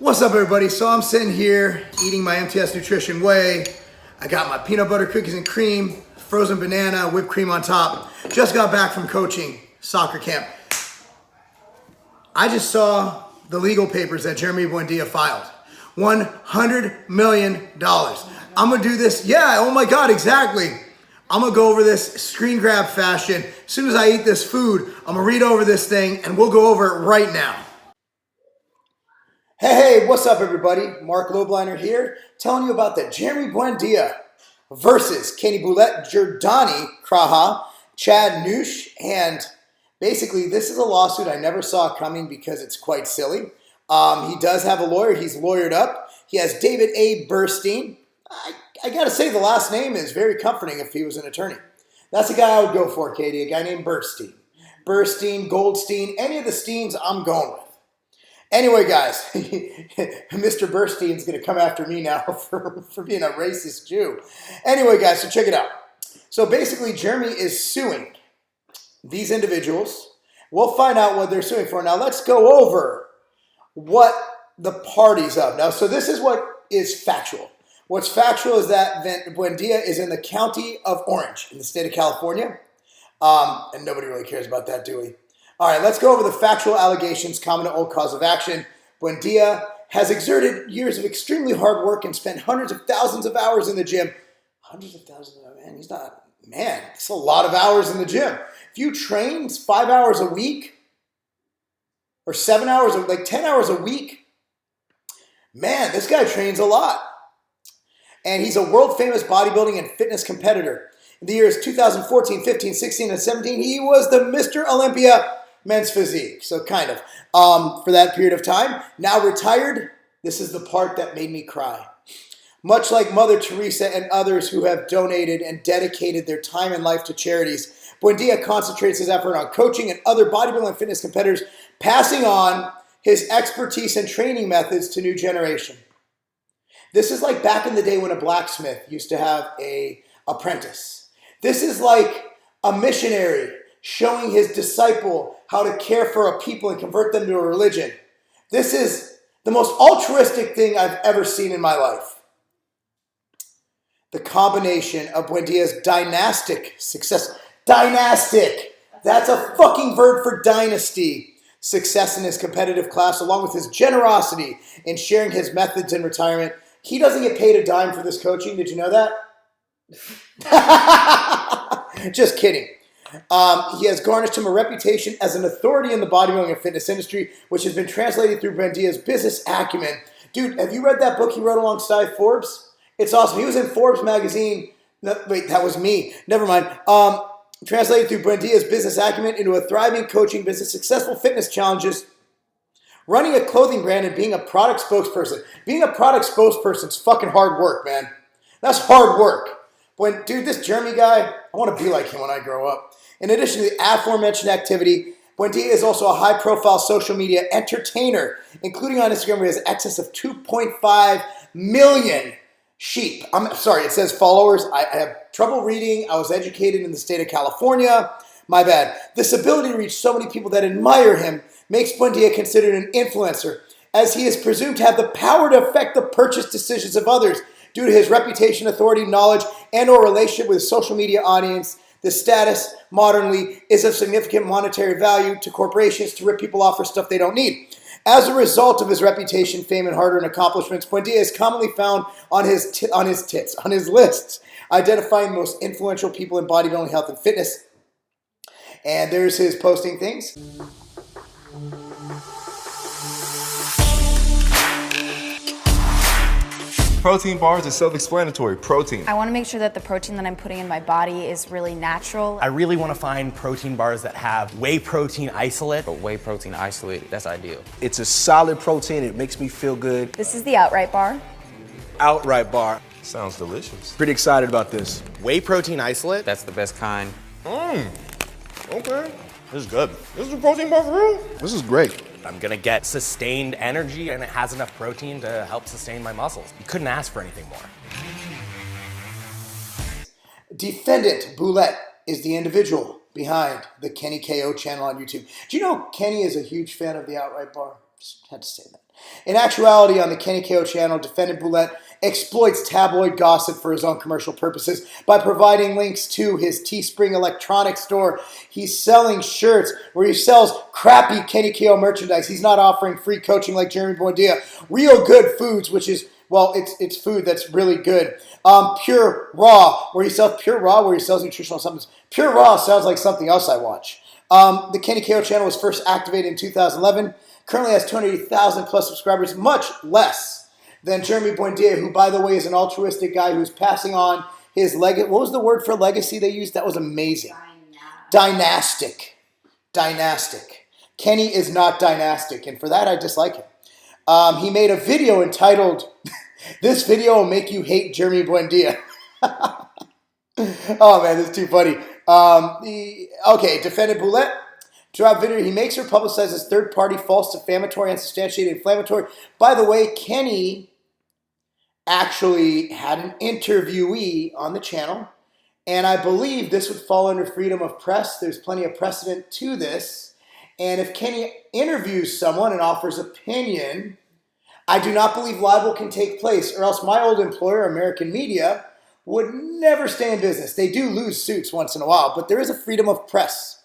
What's up, everybody? So I'm sitting here eating my MTS Nutrition Whey. I got my peanut butter cookies and cream, frozen banana, whipped cream on top. Just got back from coaching soccer camp. I just saw the legal papers that Jeremy Buendia filed. $100 million. I'm gonna do this. Yeah, oh my God, exactly. I'm gonna go over this screen grab fashion. As soon as I eat this food, I'm gonna read over this thing and we'll go over it right now. Hey, what's up, everybody? Marc Lobliner here, telling you about the Jeremy Buendia versus Kenny Boulet, Jerdani, Kraja, Nutsch, and basically this is a lawsuit I never saw coming because it's quite silly. He does have a lawyer. He's lawyered up. He has David A. Burstein. I gotta say the last name is very comforting if he was an attorney. That's a guy I would go for, Katie, a guy named Burstein. Burstein, Goldstein, any of the Steens I'm going with. Anyway, guys, Mr. Burstein's going to come after me now for being a racist Jew. Anyway, guys, so check it out. So basically, Jeremy is suing these individuals. We'll find out what they're suing for. Now, let's go over what the parties of. Now, so this is what is factual. What's factual is that Buendia is in the county of Orange in the state of California. And nobody really cares about that, do we? All right, let's go over the factual allegations common to old cause of action. Buendia has exerted years of extremely hard work and spent hundreds of thousands of hours in the gym. Hundreds of thousands of hours, man, he's not, man, it's a lot of hours in the gym. If you train 5 hours a week, or 7 hours, or like 10 hours a week, man, this guy trains a lot. And he's a world famous bodybuilding and fitness competitor. In the years 2014, 15, 16, and 17, he was the Mr. Olympia men's physique, so kind of, for that period of time. Now retired, this is the part that made me cry. Much like Mother Teresa and others who have donated and dedicated their time and life to charities, Buendia concentrates his effort on coaching and other bodybuilding and fitness competitors, passing on his expertise and training methods to new generation. This is like back in the day when a blacksmith used to have an apprentice. This is like a missionary showing his disciple how to care for a people and convert them to a religion. This is the most altruistic thing I've ever seen in my life. The combination of Buendia's dynastic success, dynastic, that's a fucking verb for dynasty, success in his competitive class, along with his generosity in sharing his methods in retirement. He doesn't get paid a dime for this coaching. Did you know that? Just kidding. He has garnished him a reputation as an authority in the bodybuilding and fitness industry, which has been translated through Buendia's business acumen. Dude, have you read that book he wrote alongside Forbes? It's awesome. He was in Forbes magazine. No, wait, that was me. Never mind. Translated through Buendia's business acumen into a thriving coaching business, successful fitness challenges, running a clothing brand, and being a product spokesperson. Being a product spokesperson is fucking hard work, man. That's hard work. Dude, this Jeremy guy, I want to be like him when I grow up. In addition to the aforementioned activity, Buendia is also a high-profile social media entertainer, including on Instagram where he has excess of 2.5 million sheep. I'm sorry, it says followers. I have trouble reading. I was educated in the state of California. My bad. This ability to reach so many people that admire him makes Buendia considered an influencer, as he is presumed to have the power to affect the purchase decisions of others due to his reputation, authority, knowledge, and or relationship with his social media audience. The status, modernly, is of significant monetary value to corporations to rip people off for stuff they don't need. As a result of his reputation, fame, and hard-earned accomplishments, Buendia is commonly found on his lists, identifying the most influential people in bodybuilding, health, and fitness. And there's his posting things. Protein bars are self-explanatory. Protein. I want to make sure that the protein that I'm putting in my body is really natural. I really want to find protein bars that have whey protein isolate. But whey protein isolate, that's ideal. It's a solid protein. It makes me feel good. This is the Outright bar. Outright bar. Sounds delicious. Pretty excited about this. Whey protein isolate? That's the best kind. Okay. This is good. This is a protein bar for real? This is great. I'm gonna get sustained energy and it has enough protein to help sustain my muscles. You couldn't ask for anything more. Defendant Boulet is the individual behind the Kenny KO channel on YouTube. Do you know Kenny is a huge fan of the Outright bar? Just had to say that. In actuality, on the Kenny KO channel, defendant Boulet exploits tabloid gossip for his own commercial purposes by providing links to his Teespring electronics store. He's selling shirts where he sells crappy Kenny KO merchandise. He's not offering free coaching like Jeremy Buendia. Real good foods, which is, well, it's food that's really good. Pure Raw, where he sells nutritional supplements. Pure Raw sounds like something else I watch. The Kenny KO channel was first activated in 2011. Currently has 280,000 plus subscribers, much less than Jeremy Buendia, who, by the way, is an altruistic guy who's passing on his legacy. What was the word for legacy they used? That was amazing. Dynastic. Kenny is not dynastic, and for that, I dislike him. He made a video entitled, "This video will make you hate Jeremy Buendia." Oh, man, this is too funny. Okay, defendant Boulet. Throughout video, he makes or publicizes third-party, false, defamatory, unsubstantiated, inflammatory. By the way, Kenny actually had an interviewee on the channel, and I believe this would fall under freedom of press. There's plenty of precedent to this. And if Kenny interviews someone and offers opinion, I do not believe libel can take place, or else my old employer, American Media, would never stay in business. They do lose suits once in a while, but there is a freedom of press.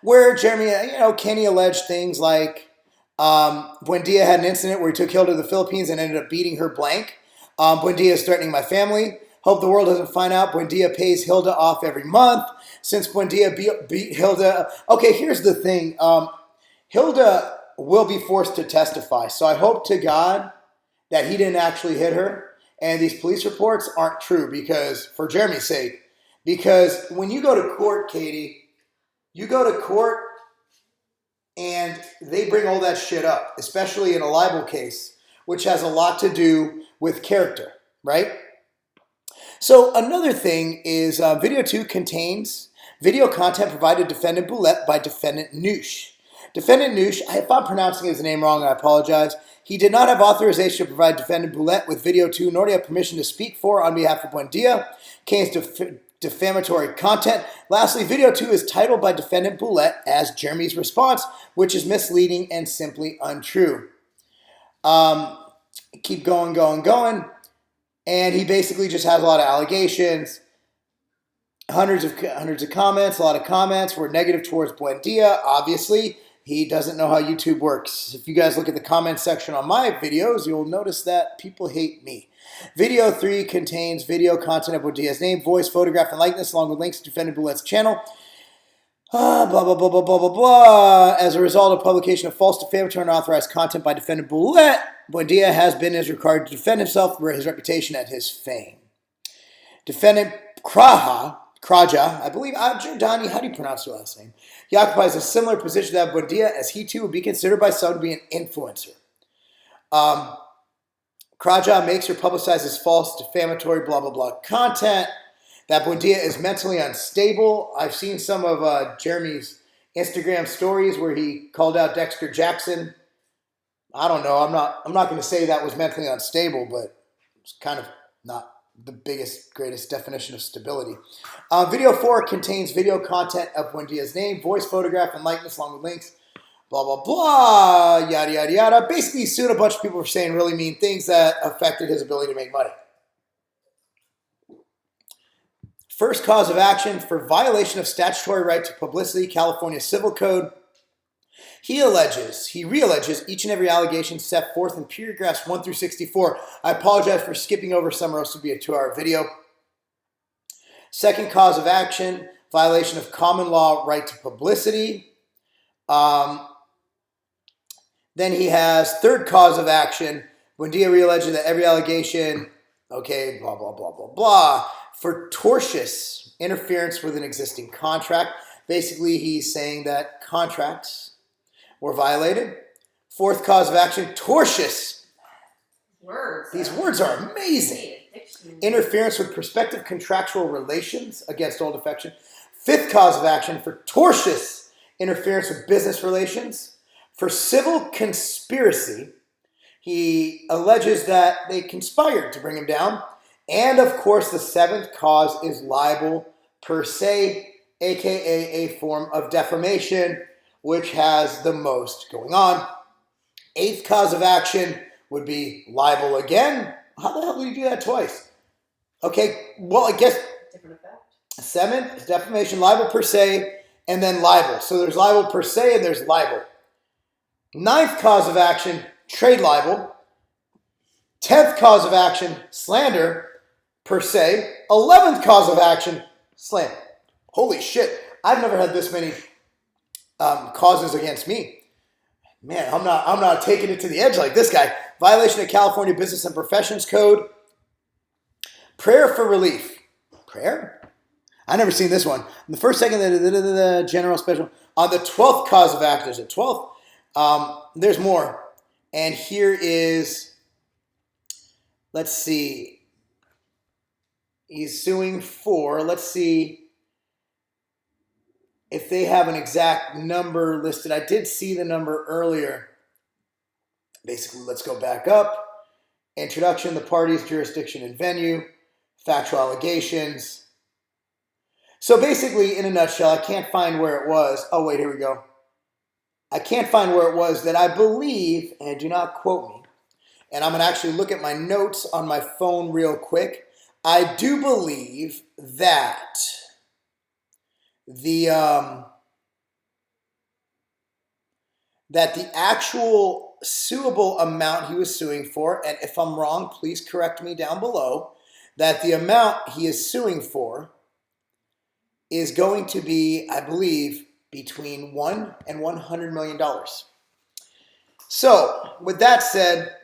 Where Jeremy, Kenny alleged things like Buendia had an incident where he took Hilda to the Philippines and ended up beating her blank. Buendia is threatening my family. Hope the world doesn't find out. Buendia pays Hilda off every month. Since Buendia beat Hilda. Okay, here's the thing. Hilda will be forced to testify. So I hope to God that he didn't actually hit her. And these police reports aren't true because, for Jeremy's sake, because when you go to court, Katie, you go to court and they bring all that shit up, especially in a libel case, which has a lot to do with character, right? So another thing is video 2 contains video content provided to defendant Boulet by defendant Nutsch. Defendant Nutsch, if I'm pronouncing his name wrong, I apologize. He did not have authorization to provide defendant Boulet with video 2, nor did he have permission to speak for on behalf of Buendia. Contains defamatory content. Lastly, video 2 is titled by defendant Boulet as Jeremy's response, which is misleading and simply untrue. Keep going. And he basically just has a lot of allegations, hundreds of comments. A lot of comments were negative towards Buendia. Obviously, he doesn't know how YouTube works. If you guys look at the comment section on my videos, you'll notice that people hate me. Video 3 contains video content of Buendia's name, voice, photograph, and likeness, along with links to defendant Boulet's channel. Blah, blah, blah, blah, blah, blah, blah. As a result of publication of false, defamatory, and unauthorized content by defendant Boulet, Buendia has been as required to defend himself for his reputation and his fame. Defendant Kraja, I believe, Jerdani, how do you pronounce your last name? He occupies a similar position to that Buendia, as he too would be considered by some to be an influencer. Kraja makes or publicizes false, defamatory, blah, blah, blah content. That Buendia is mentally unstable. I've seen some of Jeremy's Instagram stories where he called out Dexter Jackson. I don't know. I'm not going to say that was mentally unstable, but it's kind of not the biggest, greatest definition of stability. Video 4 contains video content of Buendia's name, voice, photograph, and likeness, along with links. Blah, blah, blah, yada, yada, yada. Basically, he sued a bunch of people for saying really mean things that affected his ability to make money. First cause of action for violation of statutory right to publicity, California Civil Code. He re-alleges each and every allegation set forth in paragraphs 1 through 64. I apologize for skipping over some, or else it would be a 2-hour video. Second cause of action, violation of common law right to publicity. Then he has third cause of action, Buendia re-alleged that every allegation, okay, blah, blah, blah, blah, blah, for tortious interference with an existing contract. Basically, he's saying that contracts were violated. Fourth cause of action, tortious. These words are amazing. Interference with prospective contractual relations against old affection. Fifth cause of action for tortious interference with business relations. For civil conspiracy, he alleges that they conspired to bring him down. And of course, the seventh cause is libel per se, aka a form of defamation, which has the most going on. Eighth cause of action would be libel again. How the hell do you do that twice? Okay, well, I guess different effect. Seventh is defamation, libel per se, and then libel. So there's libel per se and there's libel. Ninth cause of action, trade libel. 10th cause of action, slander per se. 11th cause of action, slander. Holy shit, I've never had this many causes against me. Man, I'm not taking it to the edge like this guy. Violation of California Business and Professions Code. Prayer for relief. Prayer? I never seen this one. The first, second, the general special. On the 12th cause of action, there's a 12th. There's more. And here is, let's see. He's suing for, let's see if they have an exact number listed. I did see the number earlier. Basically, let's go back up. Introduction, the parties, jurisdiction, and venue. Factual allegations. So basically, in a nutshell, I can't find where it was. Oh, wait, here we go. I can't find where it was that I believe, and do not quote me, and I'm going to actually look at my notes on my phone real quick. I do believe that the actual suable amount he was suing for, and if I'm wrong, please correct me down below, that the amount he is suing for is going to be, I believe, between $1 and $100 million. So, with that said,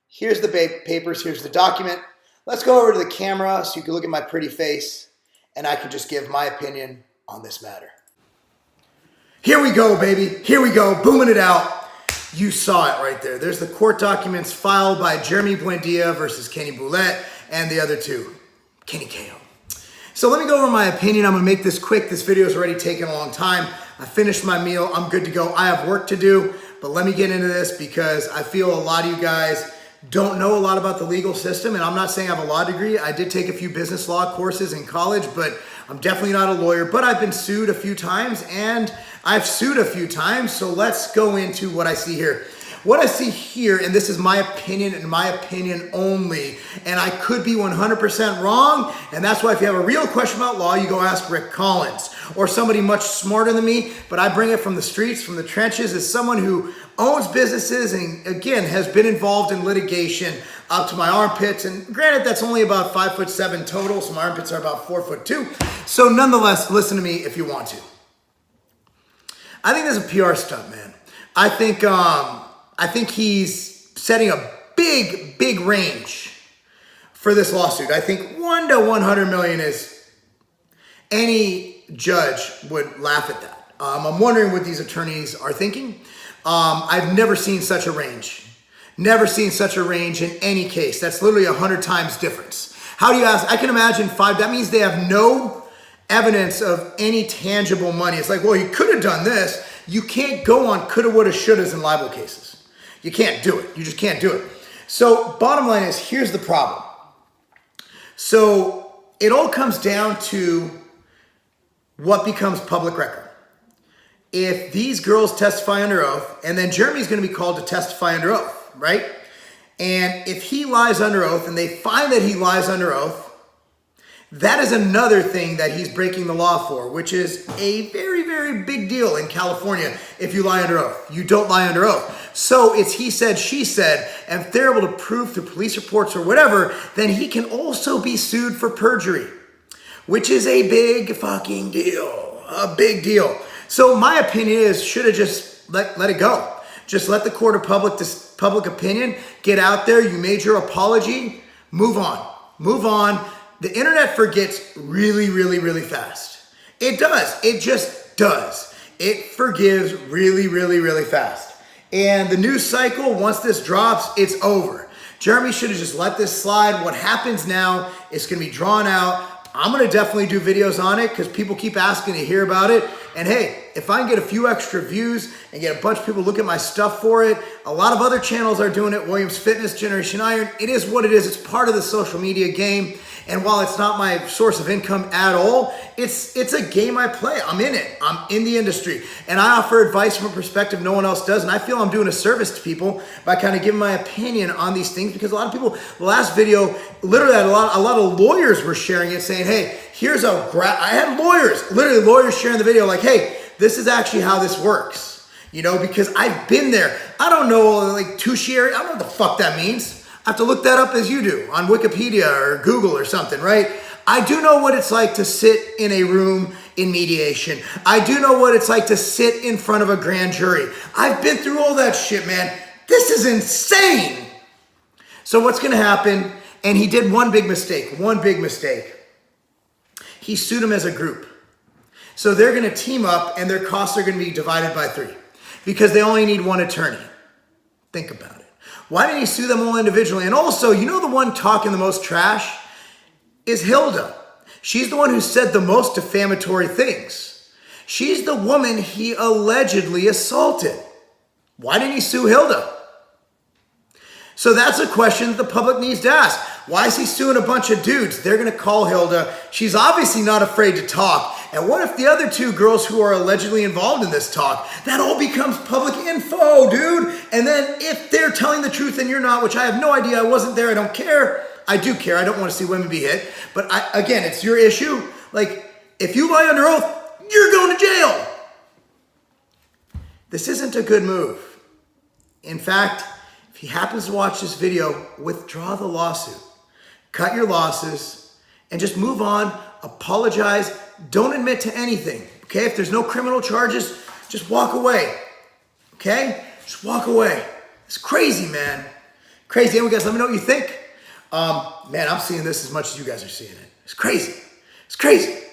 here's the papers, here's the document. Let's go over to the camera so you can look at my pretty face and I can just give my opinion on this matter. Here we go, baby. Here we go. Booming it out. You saw it right there. There's the court documents filed by Jerdani Buendia versus Kenny Boulet and the other two, Kenny KO. So let me go over my opinion. I'm going to make this quick. This video is already taking a long time. I finished my meal. I'm good to go. I have work to do, but let me get into this because I feel a lot of you guys don't know a lot about the legal system, and I'm not saying I have a law degree. I did take a few business law courses in college, but I'm definitely not a lawyer. But I've been sued a few times, and I've sued a few times, so let's go into what I see here. What I see here, and this is my opinion and my opinion only, and I could be 100% wrong, and that's why if you have a real question about law, you go ask Rick Collins or somebody much smarter than me, but I bring it from the streets, from the trenches, as someone who owns businesses and, again, has been involved in litigation up to my armpits, and granted, that's only about 5'7" total, so my armpits are about 4'2", so nonetheless, listen to me if you want to. I think this is a PR stunt, man. I think he's setting a big range for this lawsuit. I think 1 to 100 million is, any judge would laugh at that. I'm wondering what these attorneys are thinking. I've never seen such a range. Never seen such a range in any case. That's literally 100 times difference. How do you ask? I can imagine 5. That means they have no evidence of any tangible money. It's like, well, you could have done this. You can't go on coulda, woulda, shouldas in libel cases. You can't do it. You just can't do it. So bottom line is, here's the problem. So it all comes down to what becomes public record. If these girls testify under oath, and then Jeremy's going to be called to testify under oath, right? And if he lies under oath and they find that he lies under oath, that is another thing that he's breaking the law for, which is a very big deal in California if you lie under oath. You don't lie under oath. So it's he said, she said, and if they're able to prove through police reports or whatever, then he can also be sued for perjury, which is a big fucking deal, a big deal. So my opinion is, should have just let it go. Just let the court of public opinion get out there. You made your apology, move on, move on. The internet forgets really fast. It does. It just does. It forgives really fast. And the news cycle, once this drops, it's over. Jeremy should have just let this slide. What happens now is going to be drawn out. I'm going to definitely do videos on it because people keep asking to hear about it. And hey, if I can get a few extra views and get a bunch of people look at my stuff for it, a lot of other channels are doing it. Williams Fitness, Generation Iron, it is what it is. It's part of the social media game. And while it's not my source of income at all, it's a game I play. I'm in it. I'm in the industry. And I offer advice from a perspective no one else does. And I feel I'm doing a service to people by kind of giving my opinion on these things, because a lot of people, the last video, literally had a lot of lawyers were sharing it saying, hey, here's I had literally lawyers sharing the video like, hey, this is actually how this works. You know, because I've been there. I don't know, like tertiary, I don't know what the fuck that means. I have to look that up as you do on Wikipedia or Google or something, right? I do know what it's like to sit in a room in mediation. I do know what it's like to sit in front of a grand jury. I've been through all that shit, man. This is insane. So what's gonna happen? And he did one big mistake. He sued him as a group. So they're gonna team up and their costs are gonna be divided by 3 because they only need one attorney. Think about it. Why didn't he sue them all individually? And also, you know the one talking the most trash is Hilda. She's the one who said the most defamatory things. She's the woman he allegedly assaulted. Why didn't he sue Hilda? So that's a question that the public needs to ask. Why is he suing a bunch of dudes? They're gonna call Hilda. She's obviously not afraid to talk. And what if the other 2 girls who are allegedly involved in this talk, that all becomes public info, dude? And then if they're telling the truth and you're not, which I have no idea, I wasn't there, I don't care. I do care, I don't wanna see women be hit. But again, it's your issue. Like, if you lie under oath, you're going to jail. This isn't a good move. In fact, if he happens to watch this video, withdraw the lawsuit. Cut your losses and just move on, apologize, don't admit to anything, okay? If there's no criminal charges, just walk away, okay? Just walk away. It's crazy, man. Crazy. Anyway, guys, let me know what you think. Man, I'm seeing this as much as you guys are seeing it. It's crazy. It's crazy.